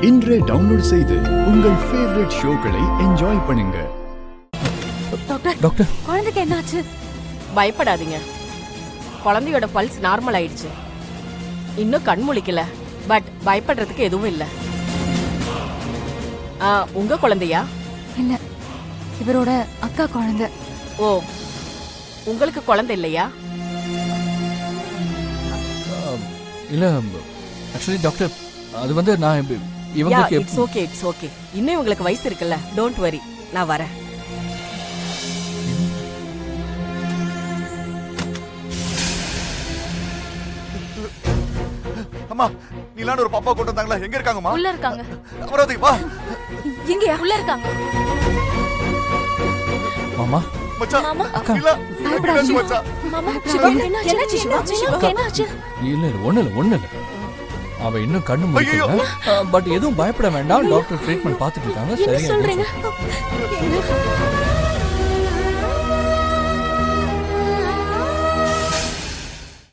இன்றே டவுன்லோட் செய்து உங்கள் ஃபேவரட் ஷோக்களை என்ஜாய் பண்ணுங்க. டாக்டர், குழந்தைக்கு என்னாச்சு? பயப்படாதீங்க, குழந்தையோட பல்ஸ் நார்மல் ஆயிடுச்சு. இன்னும் கண் முழிக்கல, பட் பயப்படுறதுக்கு எதுவும் இல்ல. உங்க குழந்தையா? இல்ல, இவரோட அக்கா குழந்தை. ஓ, உங்களுக்கு குழந்தை இல்லையா? இல்ல ஆக்சுவலி டாக்டர், அது வந்து நான் இவங்களுக்கு இட்ஸ் ஓகே. இன்னும் உங்களுக்கு வயசு இருக்குல்ல, டோன்ட் வரி, நான் வரேன். அம்மா, நீலான ஒரு பாப்பா கொண்டு வந்தாங்களா? எங்க இருக்காங்கம்மா? உள்ள இருக்காங்க. அமராவதி வா. எங்கயா? உள்ள இருக்காங்க. மாமா, மச்சான், மாமா, அக்கா, நீலா, என்னாச்சு மச்சான்? மாமா, சிவா, என்னாச்சு சிவா? என்னாச்சு? இல்ல ஒண்ணு இல்ல. அவ இன்னும் கண்ணு முழிக்கல. பட் எதுவும் பயப்பட வேண்டாம். டாக்டர் ட்ரீட்மெண்ட் பார்த்துட்டு இருக்காங்க. என்ன சரியா சொல்றீங்க?